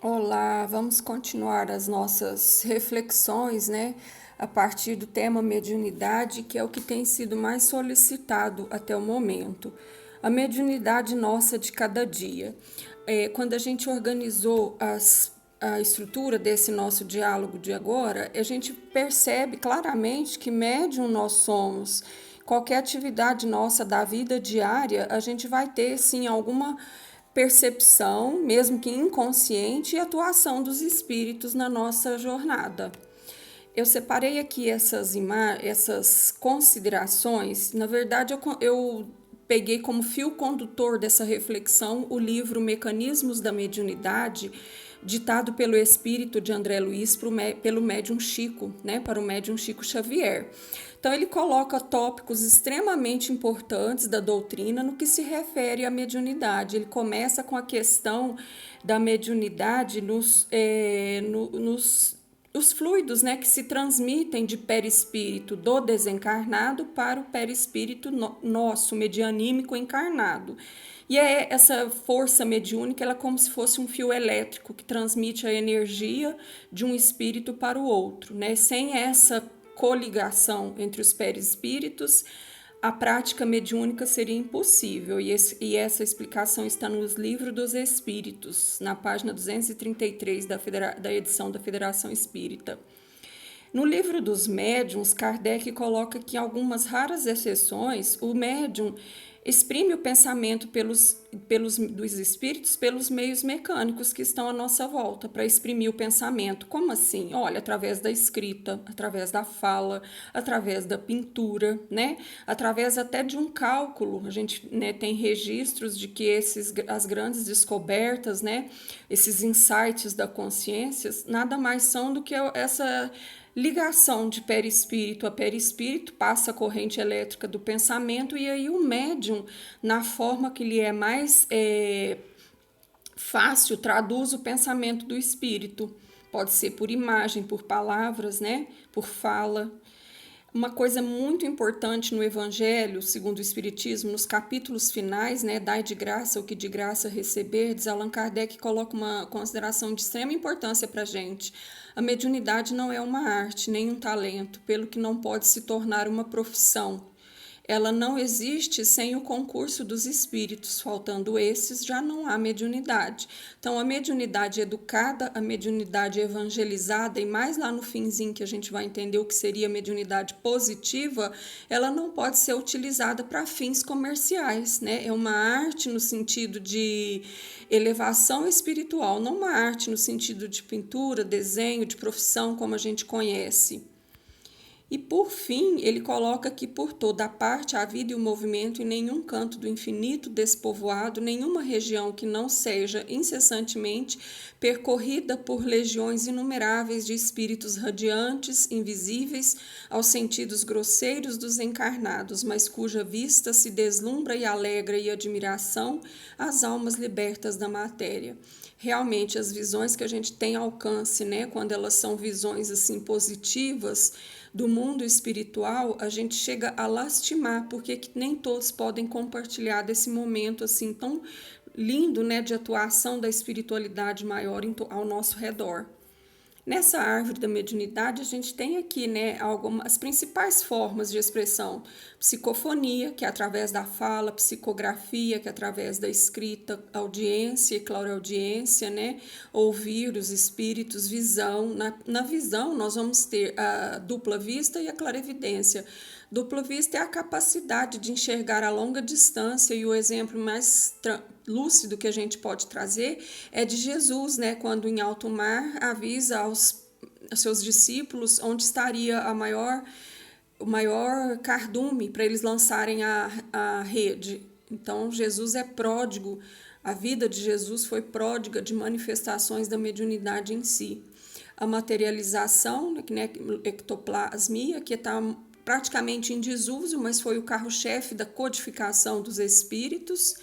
Olá, vamos continuar as nossas reflexões, né, a partir do tema mediunidade, que é o que tem sido mais solicitado até o momento. A mediunidade nossa de cada dia. Quando a gente organizou a estrutura desse nosso diálogo de agora, a gente percebe claramente que médium nós somos. Qualquer atividade nossa da vida diária, a gente vai ter, sim, alguma percepção, mesmo que inconsciente, e atuação dos espíritos na nossa jornada. Eu separei aqui essas considerações. Na verdade, eu peguei como fio condutor dessa reflexão o livro Mecanismos da Mediunidade, ditado pelo espírito de André Luiz pelo médium Chico, né, para o médium Chico Xavier. Então, ele coloca tópicos extremamente importantes da doutrina no que se refere à mediunidade. Ele começa com a questão da mediunidade nos os fluidos, né, que se transmitem de perispírito do desencarnado para o perispírito nosso, medianímico encarnado. E essa força mediúnica, ela é como se fosse um fio elétrico que transmite a energia de um espírito para o outro, né? Sem essa coligação entre os perispíritos, a prática mediúnica seria impossível, e essa explicação está nos Livros dos Espíritos, na página 233 da edição da Federação Espírita. No livro dos médiuns, Kardec coloca que, em algumas raras exceções, o médium exprime o pensamento dos espíritos pelos meios mecânicos que estão à nossa volta, para exprimir o pensamento. Como assim? Olha, através da escrita, através da fala, através da pintura, né? Através até de um cálculo. A gente, né, tem registros de que as grandes descobertas, né, esses insights da consciência, nada mais são do que essa ligação de perispírito a perispírito, passa a corrente elétrica do pensamento, e aí o médium, na forma que lhe é mais fácil, traduz o pensamento do espírito. Pode ser por imagem, por palavras, né? Por fala. Uma coisa muito importante no Evangelho, segundo o Espiritismo, nos capítulos finais, né, dai de graça o que de graça receberdes, Allan Kardec coloca uma consideração de extrema importância para a gente. A mediunidade não é uma arte, nem um talento, pelo que não pode se tornar uma profissão. Ela não existe sem o concurso dos espíritos, faltando esses, já não há mediunidade. Então, a mediunidade educada, a mediunidade evangelizada, e mais lá no finzinho que a gente vai entender o que seria a mediunidade positiva, ela não pode ser utilizada para fins comerciais, né? É uma arte no sentido de elevação espiritual, não uma arte no sentido de pintura, desenho, de profissão, como a gente conhece. E por fim, ele coloca que por toda a parte a vida e o movimento, em nenhum canto do infinito despovoado, nenhuma região que não seja incessantemente percorrida por legiões inumeráveis de espíritos radiantes, invisíveis aos sentidos grosseiros dos encarnados, mas cuja vista se deslumbra e alegra e admiração às almas libertas da matéria. Realmente, as visões que a gente tem alcance, né, quando elas são visões assim positivas do mundo espiritual, a gente chega a lastimar, porque que nem todos podem compartilhar desse momento assim tão lindo, né, de atuação da espiritualidade maior ao nosso redor. Nessa árvore da mediunidade, a gente tem aqui, né, as principais formas de expressão: psicofonia, que é através da fala; psicografia, que é através da escrita; audiência e clareaudiência, né, ouvir os espíritos; visão. Na visão, nós vamos ter a dupla vista e a clarevidência. Dupla vista é a capacidade de enxergar a longa distância, e o exemplo mais lúcido que a gente pode trazer é de Jesus, né, quando em alto mar avisa aos seus discípulos onde estaria o maior cardume para eles lançarem a rede. Então, Jesus é pródigo, a vida de Jesus foi pródiga de manifestações da mediunidade em si. A materialização, né, ectoplasmia, que está praticamente em desuso, mas foi o carro-chefe da codificação dos espíritos.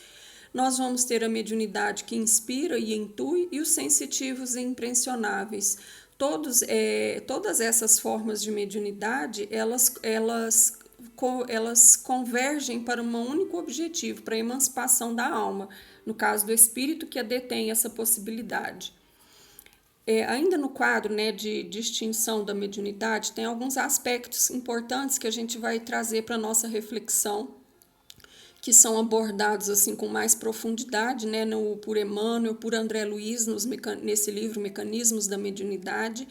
Nós vamos ter a mediunidade que inspira e intui, e os sensitivos e impressionáveis. Todas essas formas de mediunidade, elas convergem para um único objetivo, para a emancipação da alma, no caso do espírito que a detém essa possibilidade. Ainda no quadro, né, de distinção da mediunidade, tem alguns aspectos importantes que a gente vai trazer para a nossa reflexão, que são abordados assim com mais profundidade, né, por Emmanuel, por André Luiz, nesse livro Mecanismos da Mediunidade.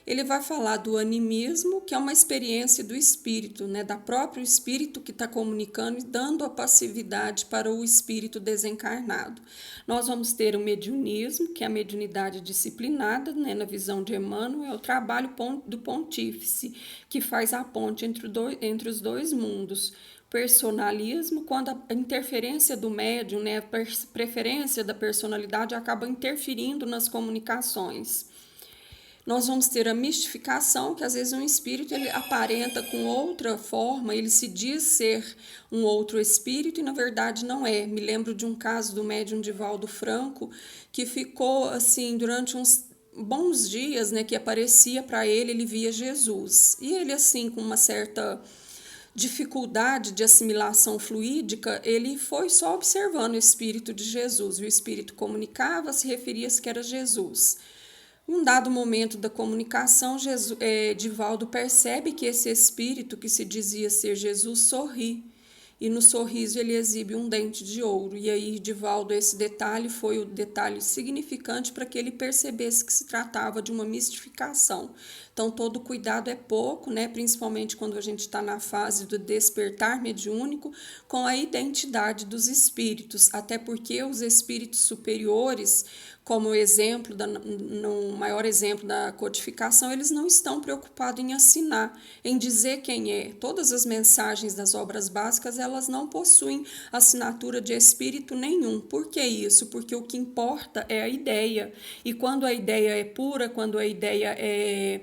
Ele vai falar do animismo, que é uma experiência do espírito, né, da próprio espírito que está comunicando e dando a passividade para o espírito desencarnado. Nós vamos ter o mediunismo, que é a mediunidade disciplinada, né, na visão de Emmanuel, é o trabalho do pontífice, que faz a ponte entre os dois mundos. Personalismo, quando a interferência do médium, né, a preferência da personalidade acaba interferindo nas comunicações. Nós vamos ter a mistificação, que às vezes um espírito ele aparenta com outra forma, ele se diz ser um outro espírito e na verdade não é. Me lembro de um caso do médium Divaldo Franco, que ficou assim durante uns bons dias, né, que aparecia para ele via Jesus. E ele assim com uma certa dificuldade de assimilação fluídica, ele foi só observando o espírito de Jesus. O espírito comunicava, se referia-se que era Jesus. Em um dado momento da comunicação, Divaldo percebe que esse espírito que se dizia ser Jesus sorri, e no sorriso ele exibe um dente de ouro. E aí, Divaldo, esse detalhe foi o detalhe significante para que ele percebesse que se tratava de uma mistificação. Então, todo cuidado é pouco, né? Principalmente quando a gente está na fase do despertar mediúnico, com a identidade dos espíritos, até porque os espíritos superiores, como o exemplo, no maior exemplo da codificação, eles não estão preocupados em assinar, em dizer quem é. Todas as mensagens das obras básicas, elas não possuem assinatura de espírito nenhum. Por que isso? Porque o que importa é a ideia. E quando a ideia é pura, quando a ideia é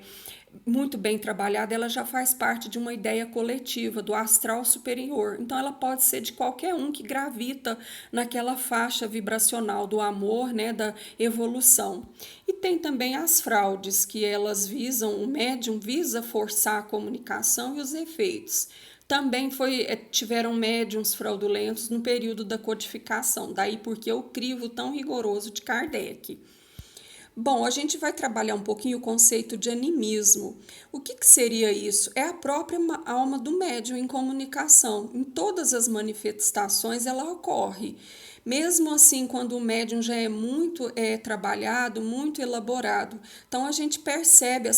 muito bem trabalhada, ela já faz parte de uma ideia coletiva, do astral superior. Então, ela pode ser de qualquer um que gravita naquela faixa vibracional do amor, né, da evolução. E tem também as fraudes, que elas visam, o médium visa forçar a comunicação e os efeitos. Também tiveram médiums fraudulentos no período da codificação, daí porque o crivo tão rigoroso de Kardec. Bom, a gente vai trabalhar um pouquinho o conceito de animismo. O que seria isso? É a própria alma do médium em comunicação. Em todas as manifestações ela ocorre. Mesmo assim, quando o médium já é muito trabalhado, muito elaborado. Então, a gente percebe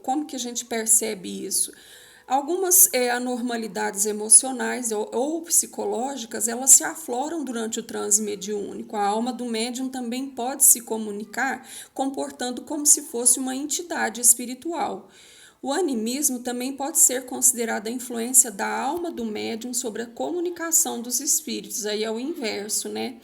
como que a gente percebe isso? Algumas anormalidades emocionais ou psicológicas, elas se afloram durante o transe mediúnico. A alma do médium também pode se comunicar comportando como se fosse uma entidade espiritual. O animismo também pode ser considerado a influência da alma do médium sobre a comunicação dos espíritos. Aí é o inverso, né?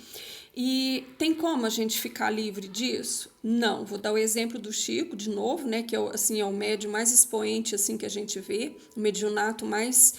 E tem como a gente ficar livre disso? Não. Vou dar o exemplo do Chico de novo, né, que é o médium mais expoente assim que a gente vê, o mediunato mais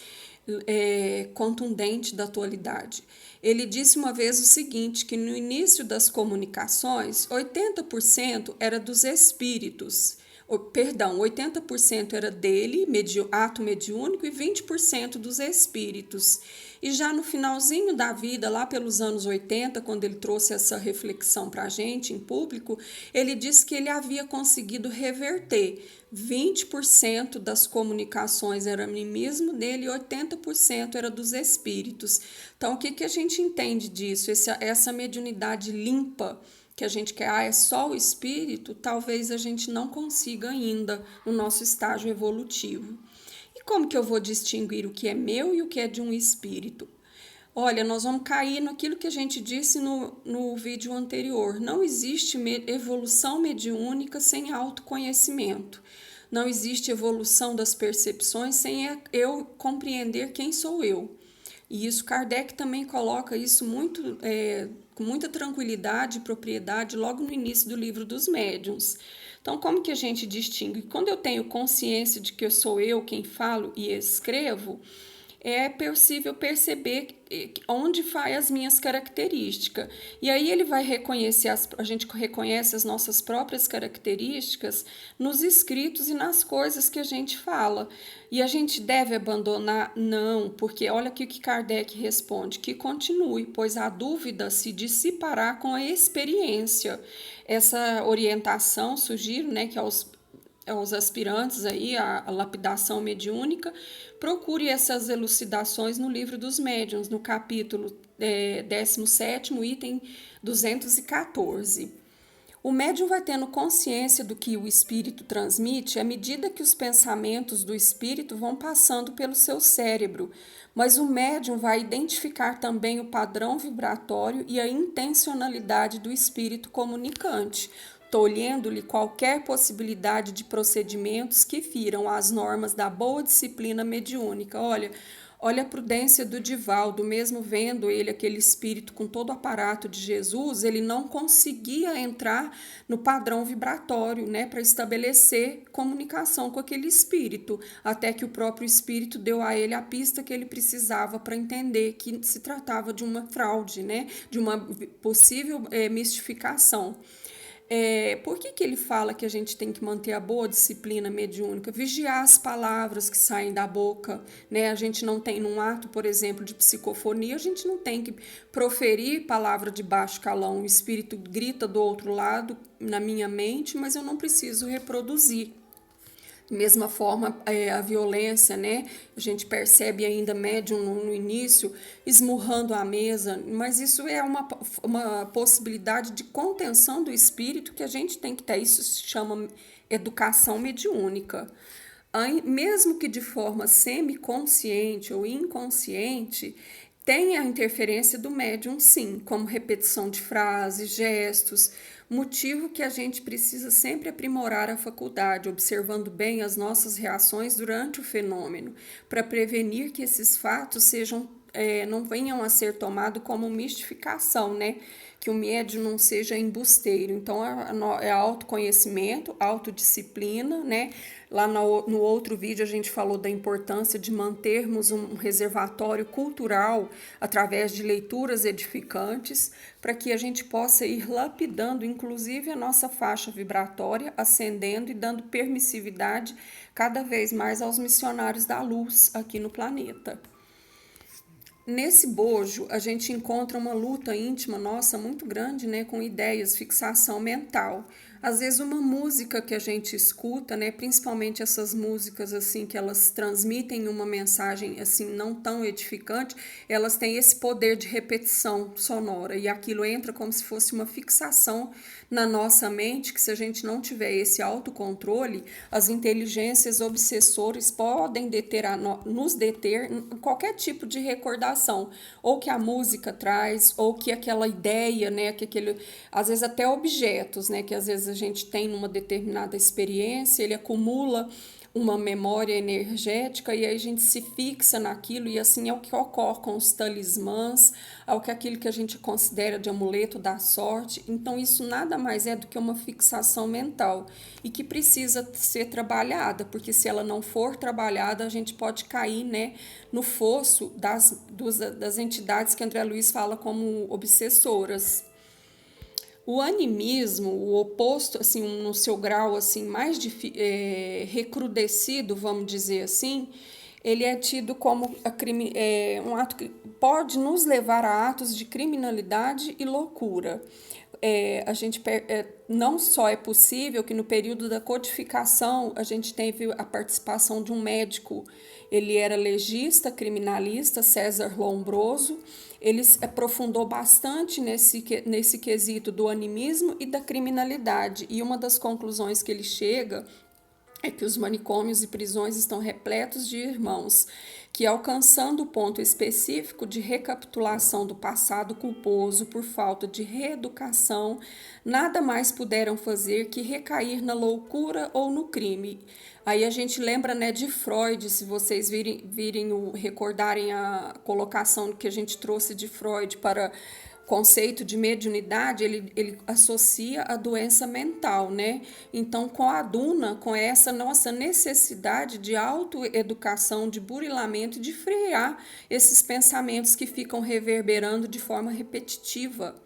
contundente da atualidade. Ele disse uma vez o seguinte, que no início das comunicações, 80% era dos espíritos. 80% era dele, ato mediúnico, e 20% dos espíritos. E já no finalzinho da vida, lá pelos anos 80, quando ele trouxe essa reflexão para a gente em público, ele disse que ele havia conseguido reverter 20% das comunicações era animismo dele e 80% era dos espíritos. Então, o que a gente entende disso? Essa mediunidade limpa que a gente quer, é só o espírito, talvez a gente não consiga ainda no nosso estágio evolutivo. E como que eu vou distinguir o que é meu e o que é de um espírito? Olha, nós vamos cair naquilo que a gente disse no vídeo anterior. Não existe evolução mediúnica sem autoconhecimento. Não existe evolução das percepções sem eu compreender quem sou eu. E isso, Kardec também coloca isso com muita tranquilidade e propriedade logo no início do livro dos médiuns. Então, como que a gente distingue? Quando eu tenho consciência de que sou eu quem falo e escrevo, é possível perceber onde vai as minhas características. E aí ele vai reconhecer, a gente reconhece as nossas próprias características nos escritos e nas coisas que a gente fala. E a gente deve abandonar? Não, porque olha aqui o que Kardec responde, que continue, pois a dúvida se dissipará com a experiência. Essa orientação, sugiro, né, que aos aspirantes aí, a lapidação mediúnica, procure essas elucidações no livro dos médiuns, no capítulo 17º, item 214. O médium vai tendo consciência do que o espírito transmite à medida que os pensamentos do espírito vão passando pelo seu cérebro, mas o médium vai identificar também o padrão vibratório e a intencionalidade do espírito comunicante, tolhendo-lhe qualquer possibilidade de procedimentos que firam as normas da boa disciplina mediúnica. Olha a prudência do Divaldo, mesmo vendo ele, aquele espírito com todo o aparato de Jesus, ele não conseguia entrar no padrão vibratório, né, para estabelecer comunicação com aquele espírito, até que o próprio espírito deu a ele a pista que ele precisava para entender que se tratava de uma fraude, né, de uma possível mistificação. Por que ele fala que a gente tem que manter a boa disciplina mediúnica? Vigiar as palavras que saem da boca, né? A gente não tem, num ato, por exemplo, de psicofonia, a gente não tem que proferir palavra de baixo calão. O espírito grita do outro lado, na minha mente, mas eu não preciso reproduzir. Mesma forma, a violência, né? A gente percebe ainda médium no início esmurrando a mesa, mas isso é uma possibilidade de contenção do espírito que a gente tem que ter. Isso se chama educação mediúnica. Mesmo que de forma semiconsciente ou inconsciente, tem a interferência do médium, sim, como repetição de frases, gestos, motivo que a gente precisa sempre aprimorar a faculdade, observando bem as nossas reações durante o fenômeno, para prevenir que esses fatos não venham a ser tomados como mistificação, né? Que o médium não seja embusteiro. Então, é autoconhecimento, autodisciplina, né? Lá no outro vídeo a gente falou da importância de mantermos um reservatório cultural através de leituras edificantes, para que a gente possa ir lapidando, inclusive, a nossa faixa vibratória, ascendendo e dando permissividade cada vez mais aos missionários da luz aqui no planeta. Nesse bojo, a gente encontra uma luta íntima nossa muito grande, né, com ideias, fixação mental. Às vezes uma música que a gente escuta, né, principalmente essas músicas assim que elas transmitem uma mensagem assim não tão edificante, elas têm esse poder de repetição sonora e aquilo entra como se fosse uma fixação na nossa mente, que se a gente não tiver esse autocontrole, as inteligências obsessores podem nos deter em qualquer tipo de recordação, ou que a música traz, ou que aquela ideia, né, às vezes até objetos, né, que às vezes a gente tem numa determinada experiência, ele acumula uma memória energética e aí a gente se fixa naquilo e assim é o que ocorre com os talismãs, aquilo que a gente considera de amuleto da sorte. Então isso nada mais é do que uma fixação mental e que precisa ser trabalhada, porque se ela não for trabalhada a gente pode cair, né, no fosso das entidades que André Luiz fala como obsessoras. O animismo, o oposto, assim, no seu grau assim mais recrudescido, vamos dizer assim, ele é tido como um ato que pode nos levar a atos de criminalidade e loucura. Não só é possível que no período da codificação a gente teve a participação de um médico, ele era legista, criminalista, César Lombroso. Ele se aprofundou bastante nesse quesito do animismo e da criminalidade. E uma das conclusões que ele chega é que os manicômios e prisões estão repletos de irmãos que, alcançando o ponto específico de recapitulação do passado culposo por falta de reeducação, nada mais puderam fazer que recair na loucura ou no crime. Aí a gente lembra, né, de Freud, se vocês recordarem a colocação que a gente trouxe de Freud para conceito de mediunidade, ele associa a doença mental, né? Então, com a Duna, com essa nossa necessidade de autoeducação, de burilamento e de frear esses pensamentos que ficam reverberando de forma repetitiva.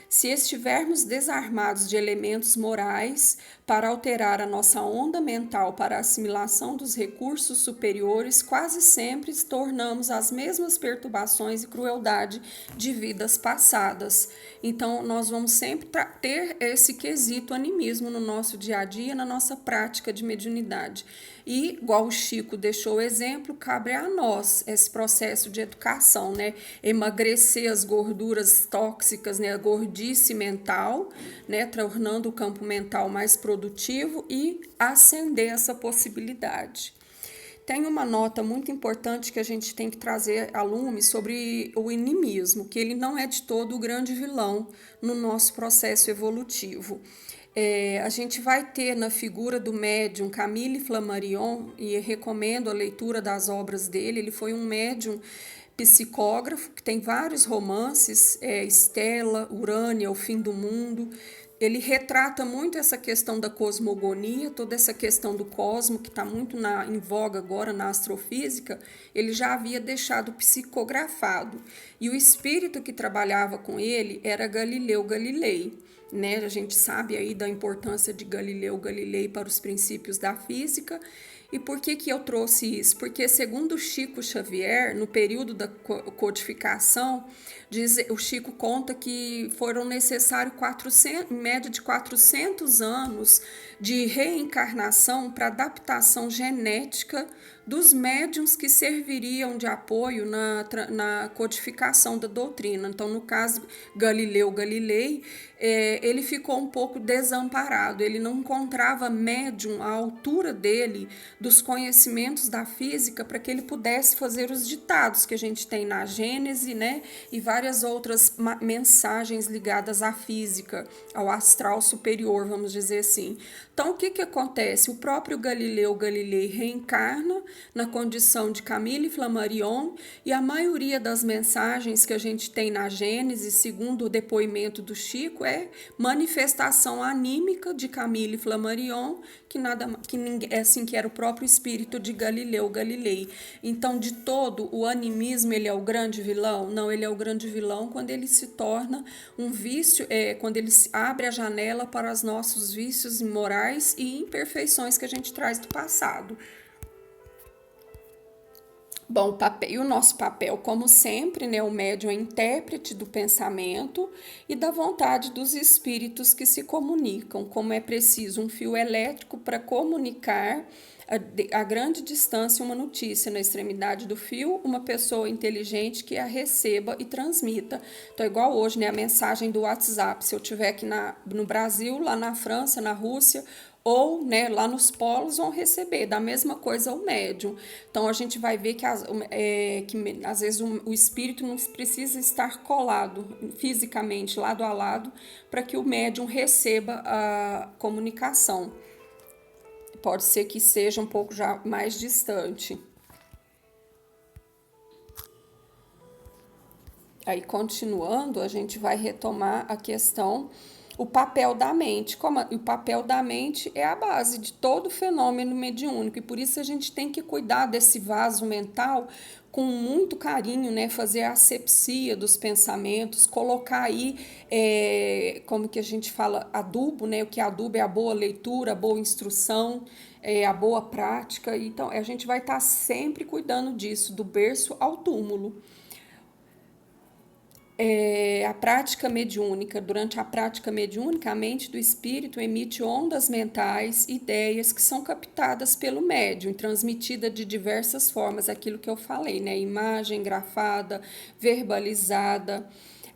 Se estivermos desarmados de elementos morais para alterar a nossa onda mental para a assimilação dos recursos superiores, quase sempre tornamos as mesmas perturbações e crueldade de vidas passadas. Então, nós vamos sempre ter esse quesito animismo no nosso dia a dia, na nossa prática de mediunidade. E, igual o Chico deixou o exemplo, cabe a nós esse processo de educação, né? Emagrecer as gorduras tóxicas, né? A gordice mental, né? Tornando o campo mental mais produtivo e acender essa possibilidade. Tem uma nota muito importante que a gente tem que trazer a lume sobre o inimismo, que ele não é de todo o grande vilão no nosso processo evolutivo. A gente vai ter na figura do médium Camille Flammarion, e recomendo a leitura das obras dele. Ele foi um médium psicógrafo que tem vários romances, Estela, Urânia, O Fim do Mundo. Ele retrata muito essa questão da cosmogonia, toda essa questão do cosmo, que está muito em voga agora na astrofísica. Ele já havia deixado psicografado. E o espírito que trabalhava com ele era Galileu Galilei. Né? A gente sabe aí da importância de Galileu Galilei para os princípios da física. E por que eu trouxe isso? Porque, segundo Chico Xavier, no período da codificação, o Chico conta que foram necessários em média de 400 anos de reencarnação para adaptação genética dos médiuns que serviriam de apoio na codificação da doutrina. Então, no caso Galileu Galilei, ele ficou um pouco desamparado, ele não encontrava médium à altura dele, dos conhecimentos da física, para que ele pudesse fazer os ditados que a gente tem na Gênese, né, e várias outras mensagens ligadas à física, ao astral superior, vamos dizer assim. Então, o que acontece? O próprio Galileu Galilei reencarna na condição de Camille Flammarion, e a maioria das mensagens que a gente tem na Gênese, segundo o depoimento do Chico, é manifestação anímica de Camille Flammarion, que era o próprio espírito de Galileu Galilei. Então, de todo, o animismo, ele é o grande vilão? Não, ele é o grande vilão quando ele se torna um vício, quando ele abre a janela para os nossos vícios morais e imperfeições que a gente traz do passado. Bom, o nosso papel, como sempre, né, o médium é intérprete do pensamento e da vontade dos espíritos que se comunicam, como é preciso um fio elétrico para comunicar a grande distância uma notícia, na extremidade do fio, uma pessoa inteligente que a receba e transmita. Então, igual hoje, né, a mensagem do WhatsApp, se eu estiver aqui no Brasil, lá na França, na Rússia, ou, né, lá nos polos vão receber, da mesma coisa o médium. Então, a gente vai ver que às vezes o espírito não precisa estar colado fisicamente, lado a lado, para que o médium receba a comunicação. Pode ser que seja um pouco já mais distante. Aí, continuando, a gente vai retomar a questão, o papel da mente. O papel da mente é a base de todo fenômeno mediúnico, e por isso a gente tem que cuidar desse vaso mental com muito carinho, né? Fazer a asepsia dos pensamentos, colocar aí, como que a gente fala, adubo, né? O que adubo é a boa leitura, a boa instrução, a boa prática. Então, a gente vai estar sempre cuidando disso, do berço ao túmulo. A prática mediúnica. Durante a prática mediúnica, a mente do espírito emite ondas mentais, ideias que são captadas pelo médium, transmitida de diversas formas, aquilo que eu falei, né? Imagem grafada, verbalizada.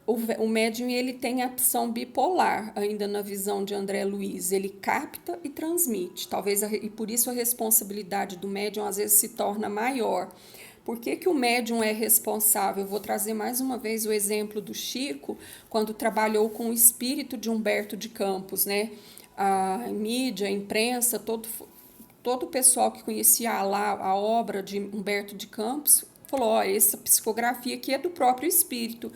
O médium, ele tem a opção bipolar, ainda na visão de André Luiz, ele capta e transmite, e por isso a responsabilidade do médium às vezes se torna maior. Por que o médium é responsável? Eu vou trazer mais uma vez o exemplo do Chico, quando trabalhou com o espírito de Humberto de Campos, né? A mídia, a imprensa, todo o pessoal que conhecia lá a obra de Humberto de Campos falou: essa psicografia aqui é do próprio espírito.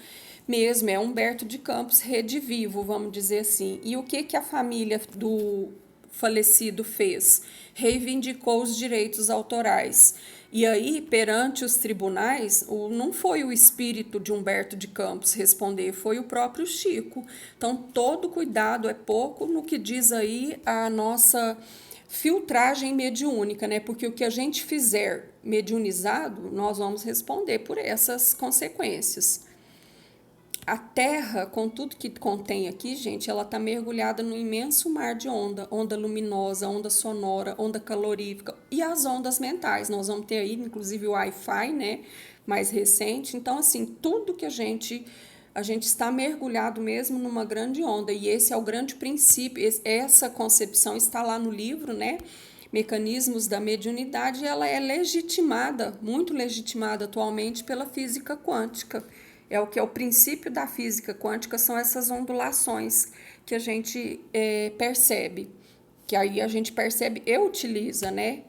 Mesmo, é Humberto de Campos redivivo, vamos dizer assim. E o que a família do falecido fez? Reivindicou os direitos autorais. E aí, perante os tribunais, não foi o espírito de Humberto de Campos responder, foi o próprio Chico. Então, todo cuidado é pouco no que diz aí a nossa filtragem mediúnica, né? Porque o que a gente fizer mediunizado, nós vamos responder por essas consequências. A Terra, com tudo que contém aqui, gente, ela está mergulhada no imenso mar de onda, onda luminosa, onda sonora, onda calorífica e as ondas mentais. Nós vamos ter aí, inclusive, o Wi-Fi, né, mais recente. Então, assim, tudo que a gente está mergulhado mesmo numa grande onda. E esse é o grande princípio. Essa concepção está lá no livro, né? Mecanismos da mediunidade, e ela é legitimada, muito legitimada atualmente pela física quântica. É o que é o princípio da física quântica, são essas ondulações que a gente percebe, que aí a gente percebe e utiliza, né?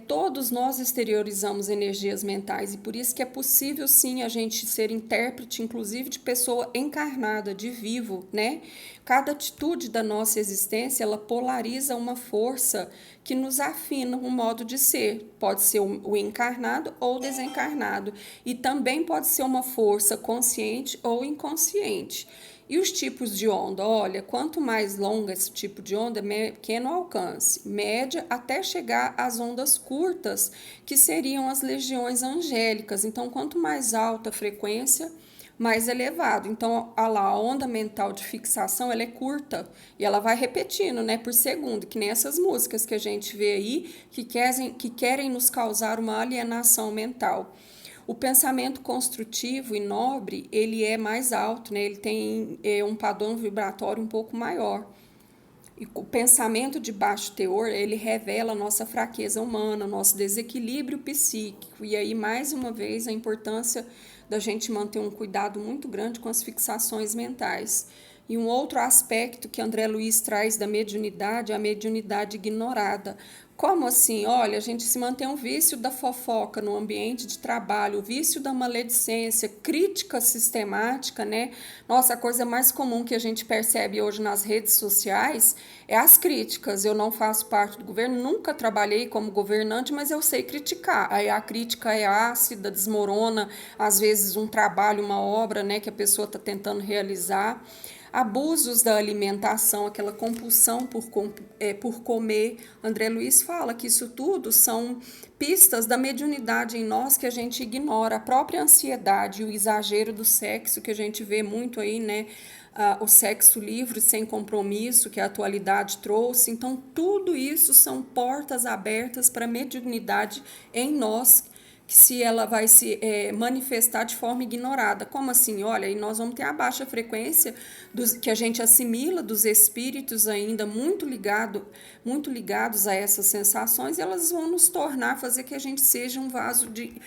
Todos nós exteriorizamos energias mentais e por isso que é possível sim a gente ser intérprete, inclusive de pessoa encarnada, de vivo, né? Cada atitude da nossa existência, ela polariza uma força que nos afina um modo de ser. Pode ser o encarnado ou o desencarnado. E também pode ser uma força consciente ou inconsciente. E os tipos de onda? Olha, quanto mais longa esse tipo de onda, pequeno alcance, média, até chegar às ondas curtas, que seriam as legiões angélicas. Então, quanto mais alta a frequência, mais elevado. Então, a onda mental de fixação, ela é curta e ela vai repetindo, né, por segundo, que nem essas músicas que a gente vê aí, que querem nos causar uma alienação mental. O pensamento construtivo e nobre, ele é mais alto, né? Ele tem um padrão vibratório um pouco maior. E o pensamento de baixo teor, ele revela a nossa fraqueza humana, nosso desequilíbrio psíquico. E aí, mais uma vez, a importância da gente manter um cuidado muito grande com as fixações mentais. E um outro aspecto que André Luiz traz da mediunidade é a mediunidade ignorada. Como assim? Olha, a gente se mantém um vício da fofoca no ambiente de trabalho, o vício da maledicência, crítica sistemática, né? Nossa, a coisa mais comum que a gente percebe hoje nas redes sociais é as críticas. Eu não faço parte do governo, nunca trabalhei como governante, mas eu sei criticar. Aí a crítica é ácida, desmorona, às vezes um trabalho, uma obra, né, que a pessoa está tentando realizar. Abusos da alimentação, aquela compulsão por comer. André Luiz fala que isso tudo são pistas da mediunidade em nós que a gente ignora. A própria ansiedade, o exagero do sexo, que a gente vê muito aí, né? O sexo livre, sem compromisso, que a atualidade trouxe. Então, tudo isso são portas abertas para a mediunidade em nós, que se ela vai se manifestar de forma ignorada. Como assim? Olha, e nós vamos ter a baixa frequência que a gente assimila dos espíritos ainda muito ligados a essas sensações, e elas vão nos tornar, fazer que a gente seja um vaso de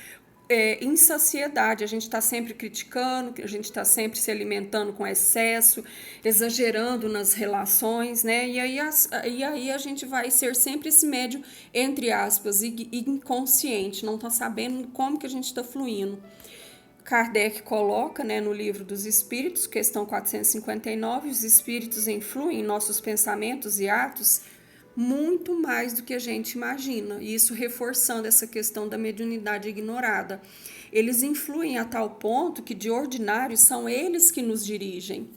insaciedade. A gente está sempre criticando, a gente está sempre se alimentando com excesso, exagerando nas relações, né? E aí a gente vai ser sempre esse médio, entre aspas, inconsciente, não está sabendo como que a gente está fluindo. Kardec coloca, né, no Livro dos Espíritos, questão 459, os espíritos influem em nossos pensamentos e atos muito mais do que a gente imagina, e isso reforçando essa questão da mediunidade ignorada. Eles influem a tal ponto que, de ordinário, são eles que nos dirigem.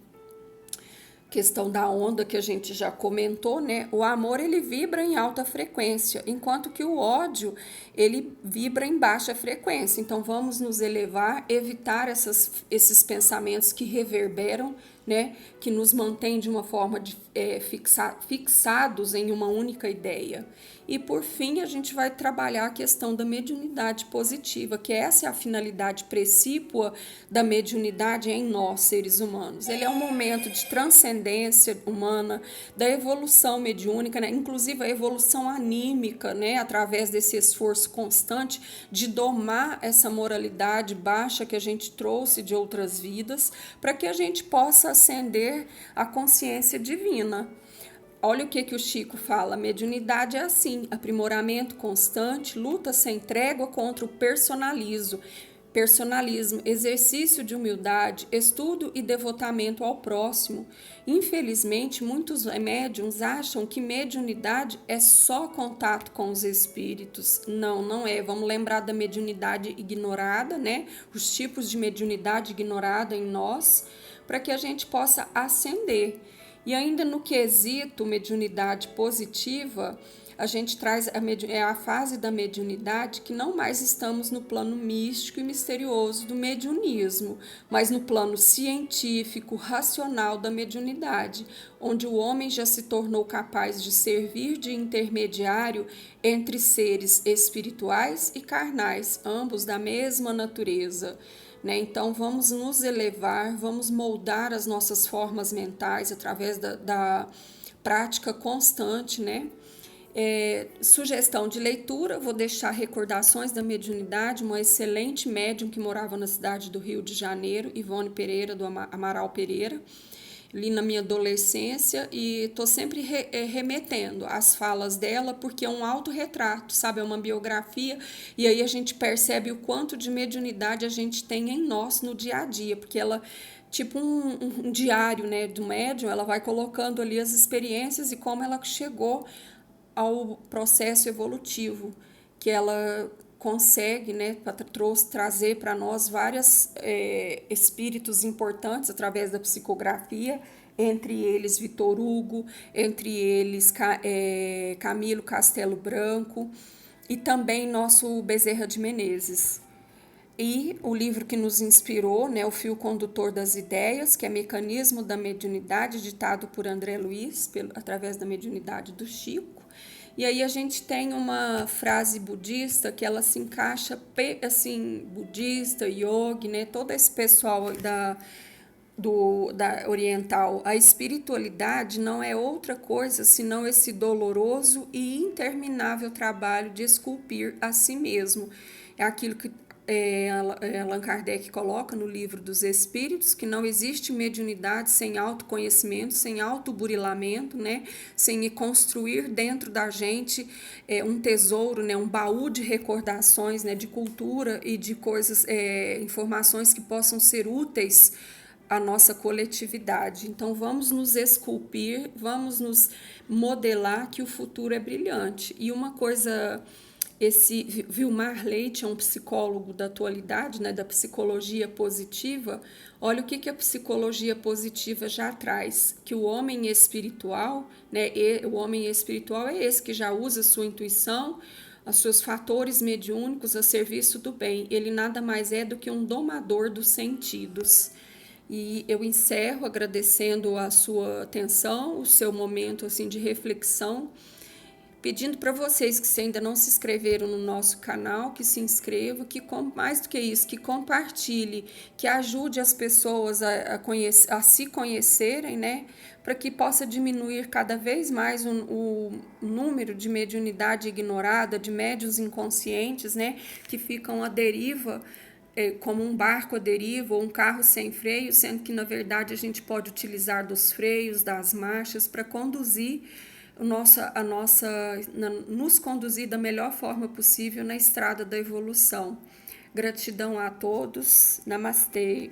Questão da onda que a gente já comentou, né? O amor, ele vibra em alta frequência, enquanto que o ódio, ele vibra em baixa frequência. Então, vamos nos elevar, evitar esses pensamentos que reverberam, né? Que nos mantêm de uma forma fixados em uma única ideia. E, por fim, a gente vai trabalhar a questão da mediunidade positiva, que essa é a finalidade precípua da mediunidade em nós, seres humanos. Ele é um momento de transcendência humana, da evolução mediúnica, né? Inclusive a evolução anímica, né? Através desse esforço constante de domar essa moralidade baixa que a gente trouxe de outras vidas, para que a gente possa ascender à consciência divina. Olha o que o Chico fala: mediunidade é assim, aprimoramento constante, luta sem trégua contra o personalismo. personalismo, exercício de humildade, estudo e devotamento ao próximo. Infelizmente, muitos médiums acham que mediunidade é só contato com os espíritos. Não, não é. Vamos lembrar da mediunidade ignorada, né? Os tipos de mediunidade ignorada em nós, para que a gente possa ascender. E ainda no quesito mediunidade positiva, a gente traz a fase da mediunidade que não mais estamos no plano místico e misterioso do mediunismo, mas no plano científico, racional da mediunidade, onde o homem já se tornou capaz de servir de intermediário entre seres espirituais e carnais, ambos da mesma natureza. Então, vamos nos elevar, vamos moldar as nossas formas mentais através da prática constante, né? Sugestão de leitura, vou deixar Recordações da Mediunidade, uma excelente médium que morava na cidade do Rio de Janeiro, Ivone Pereira, do Amaral Pereira. Li na minha adolescência e estou sempre remetendo as falas dela, porque é um autorretrato, sabe? É uma biografia, e aí a gente percebe o quanto de mediunidade a gente tem em nós no dia a dia, porque ela, tipo um diário, né, do médium, ela vai colocando ali as experiências e como ela chegou ao processo evolutivo, que ela consegue, né, trazer para nós vários espíritos importantes através da psicografia, entre eles Vitor Hugo, entre eles Camilo Castelo Branco e também nosso Bezerra de Menezes. E o livro que nos inspirou, né, O Fio Condutor das Ideias, que é Mecanismo da Mediunidade, ditado por André Luiz, através da mediunidade do Chico. E aí a gente tem uma frase budista que ela se encaixa, assim, budista, yogi, né, todo esse pessoal da oriental. A espiritualidade não é outra coisa senão esse doloroso e interminável trabalho de esculpir a si mesmo. É aquilo que Allan Kardec coloca no Livro dos Espíritos, que não existe mediunidade sem autoconhecimento, sem autoburilamento, né? Sem construir dentro da gente um tesouro, né? Um baú de recordações, né? De cultura e de coisas, informações que possam ser úteis à nossa coletividade. Então vamos nos esculpir, vamos nos modelar, que o futuro é brilhante. E uma coisa... Esse Vilmar Leite é um psicólogo da atualidade, né, da psicologia positiva. Olha o que a psicologia positiva já traz, que o homem espiritual, né, o homem espiritual é esse que já usa sua intuição, os seus fatores mediúnicos a serviço do bem. Ele nada mais é do que um domador dos sentidos. E eu encerro agradecendo a sua atenção, o seu momento assim de reflexão, pedindo para vocês que ainda não se inscreveram no nosso canal, que se inscrevam, que mais do que isso, que compartilhe, que ajude as pessoas a se conhecerem, né? Para que possa diminuir cada vez mais o número de mediunidade ignorada, de médiuns inconscientes, né? Que ficam à deriva, como um barco à deriva ou um carro sem freio, sendo que na verdade a gente pode utilizar dos freios, das marchas para conduzir nos conduzir da melhor forma possível na estrada da evolução. Gratidão a todos. Namastê.